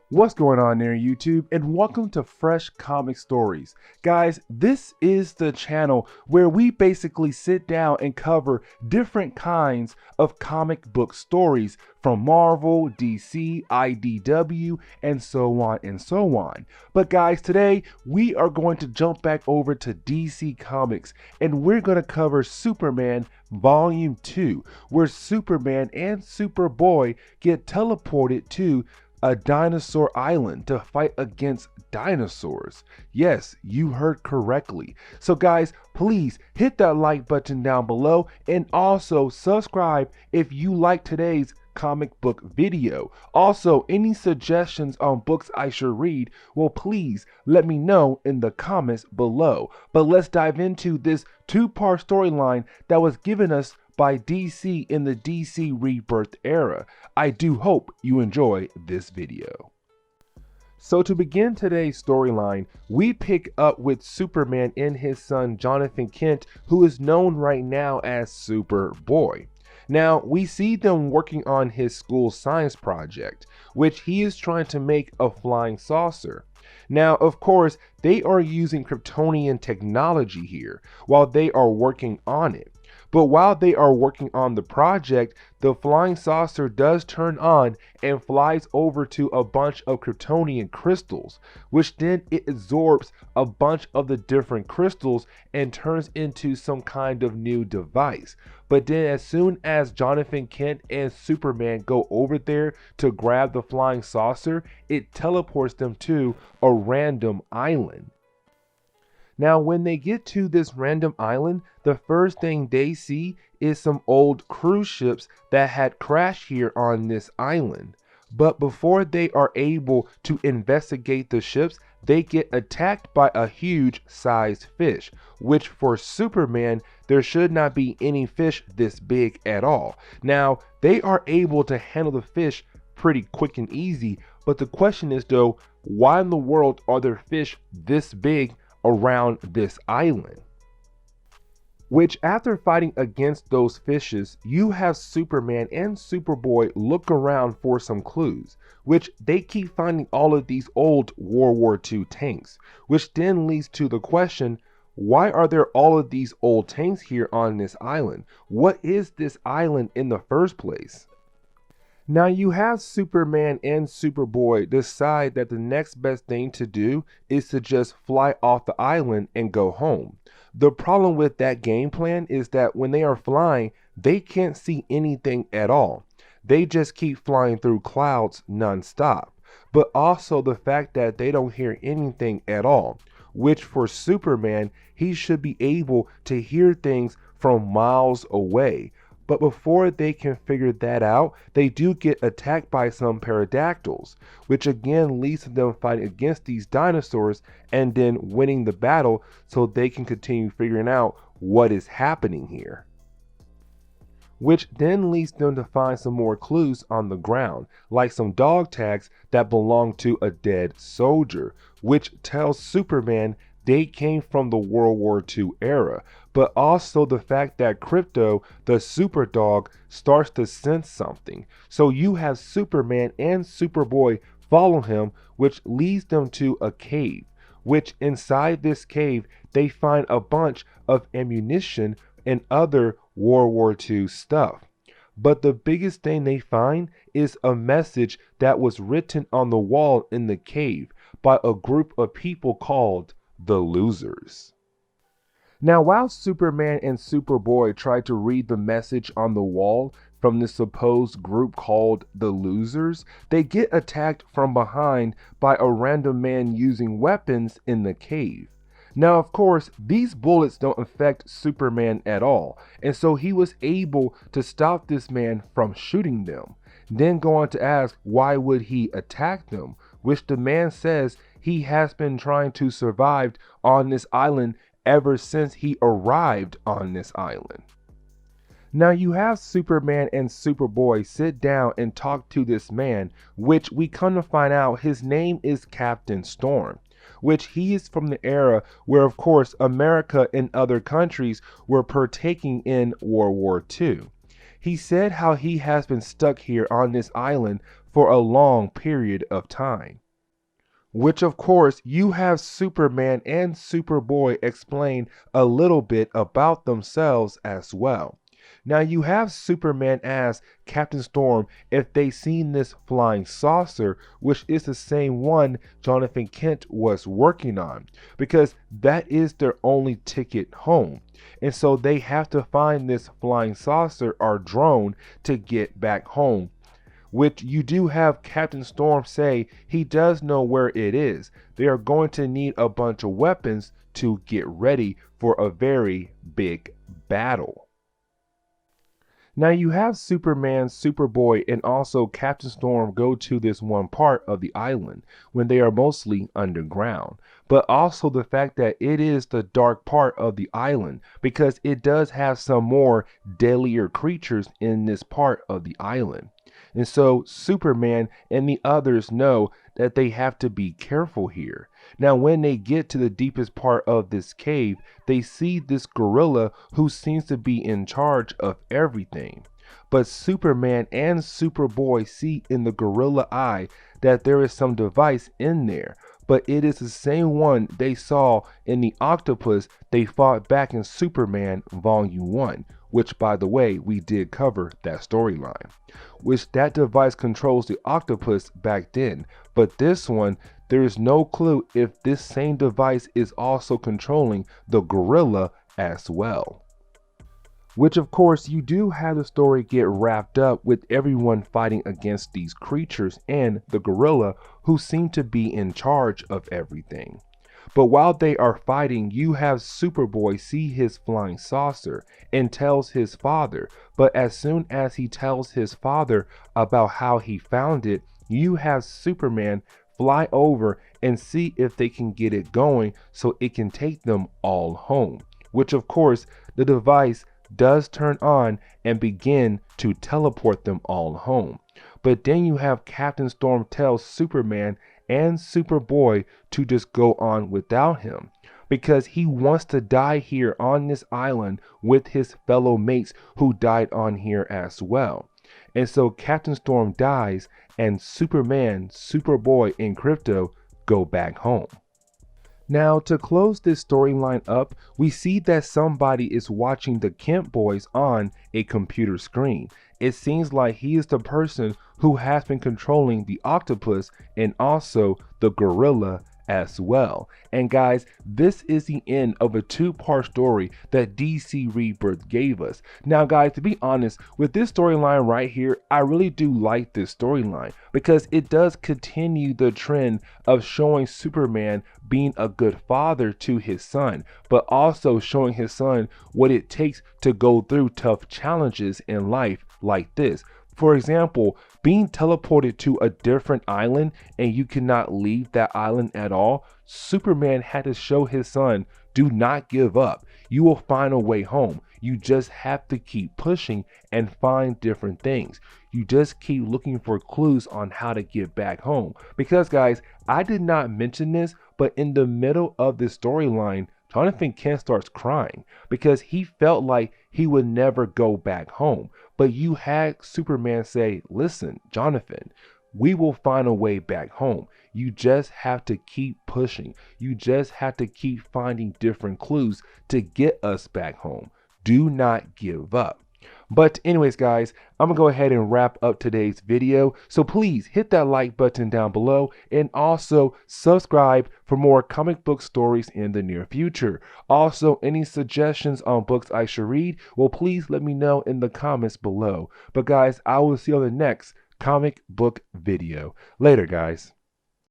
What's going on there, YouTube, and welcome to Fresh Comic Stories. Guys, this is the channel where we basically sit down and cover different kinds of comic book stories from Marvel, DC, IDW, and so on and so on. But guys, today we are going to jump back over to DC Comics and we're going to cover Superman Volume 2, where Superman and Superboy get teleported to a dinosaur island to fight against dinosaurs. Yes, you heard correctly. So guys, please hit that like button down below and also subscribe if you like today's comic book video. Also, any suggestions on books I should read, well, please let me know in the comments below. But let's dive into this two-part storyline that was given us by DC in the DC Rebirth era. I do hope you enjoy this video. So to begin today's storyline, we pick up with Superman and his son Jonathan Kent, who is known right now as Superboy. Now, we see them working on his school science project, which he is trying to make a flying saucer. Now, of course, they are using Kryptonian technology here while they are working on it. But while they are working on the project, the flying saucer does turn on and flies over to a bunch of Kryptonian crystals, which then it absorbs a bunch of the different crystals and turns into some kind of new device. But then as soon as Jonathan Kent and Superman go over there to grab the flying saucer, it teleports them to a random island. Now, when they get to this random island, the first thing they see is some old cruise ships that had crashed here on this island. But before they are able to investigate the ships, they get attacked by a huge sized fish, which for Superman, there should not be any fish this big at all. Now, they are able to handle the fish pretty quick and easy, but the question is though, why in the world are there fish this big around this island? Which after fighting against those fishes, you have Superman and Superboy look around for some clues, which they keep finding all of these old World War II tanks, which then leads to the question, why are there all of these old tanks here on this island? What is this island in the first place? Now you have Superman and Superboy decide that the next best thing to do is to just fly off the island and go home. The problem with that game plan is that when they are flying, they can't see anything at all. They just keep flying through clouds non-stop. But also the fact that they don't hear anything at all, which for Superman, he should be able to hear things from miles away. But before they can figure that out, they do get attacked by some pterodactyls, which again leads to them fighting against these dinosaurs and then winning the battle so they can continue figuring out what is happening here. Which then leads them to find some more clues on the ground, like some dog tags that belong to a dead soldier, which tells Superman they came from the World War II era, but also the fact that Krypto, the super dog, starts to sense something. So you have Superman and Superboy follow him, which leads them to a cave, which inside this cave, they find a bunch of ammunition and other World War II stuff. But the biggest thing they find is a message that was written on the wall in the cave by a group of people called the Losers. Now, while Superman and Superboy try to read the message on the wall from the supposed group called the Losers, they get attacked from behind by a random man using weapons in the cave. Now, of course, these bullets don't affect Superman at all, and so he was able to stop this man from shooting them. Then go on to ask, why would he attack them? Which the man says he has been trying to survive on this island ever since he arrived on this island. Now you have Superman and Superboy sit down and talk to this man, which we come to find out his name is Captain Storm, which he is from the era where, of course, America and other countries were partaking in World War II. He said how he has been stuck here on this island for a long period of time. Which, of course, you have Superman and Superboy explain a little bit about themselves as well. Now, you have Superman ask Captain Storm if they seen this flying saucer, which is the same one Jonathan Kent was working on, because that is their only ticket home. And so they have to find this flying saucer or drone to get back home, which you do have Captain Storm say he does know where it is. They are going to need a bunch of weapons to get ready for a very big battle. Now you have Superman, Superboy, and also Captain Storm go to this one part of the island when they are mostly underground. But also the fact that it is the dark part of the island, because it does have some more deadlier creatures in this part of the island. And so Superman and the others know that they have to be careful here. Now, when they get to the deepest part of this cave, they see this gorilla who seems to be in charge of everything. But Superman and Superboy see in the gorilla eye that there is some device in there, but it is the same one they saw in the octopus they fought back in Superman Volume 1, which, by the way, we did cover that storyline, which that device controls the octopus back then. But this one, there is no clue if this same device is also controlling the gorilla as well. Which, of course, you do have the story get wrapped up with everyone fighting against these creatures and the gorilla, who seem to be in charge of everything. But while they are fighting, you have Superboy see his flying saucer and tells his father. But as soon as he tells his father about how he found it, you have Superman fly over and see if they can get it going so it can take them all home. Which, of course, the device does turn on and begin to teleport them all home. But then you have Captain Storm tell Superman and Superboy to just go on without him, because he wants to die here on this island with his fellow mates who died on here as well. And so Captain Storm dies and Superman, Superboy, and Krypto go back home. Now, to close this storyline up, we see that somebody is watching the Kent boys on a computer screen. It seems like he is the person who has been controlling the octopus and also the gorilla as well. And guys, this is the end of a two-part story that DC Rebirth gave us. Now guys, to be honest, with this storyline right here, I really do like this storyline because it does continue the trend of showing Superman being a good father to his son, but also showing his son what it takes to go through tough challenges in life like this. For example, being teleported to a different island and you cannot leave that island at all, Superman had to show his son, do not give up. You will find a way home. You just have to keep pushing and find different things. You just keep looking for clues on how to get back home. Because guys, I did not mention this, but in the middle of this storyline, Jonathan Kent starts crying because he felt like he would never go back home. But you had Superman say, listen, Jonathan, we will find a way back home. You just have to keep pushing. You just have to keep finding different clues to get us back home. Do not give up. But anyways, guys, I'm gonna go ahead and wrap up today's video. So please hit that like button down below and also subscribe for more comic book stories in the near future. Also, any suggestions on books I should read, well, please let me know in the comments below. But guys, I will see you on the next comic book video. Later, guys.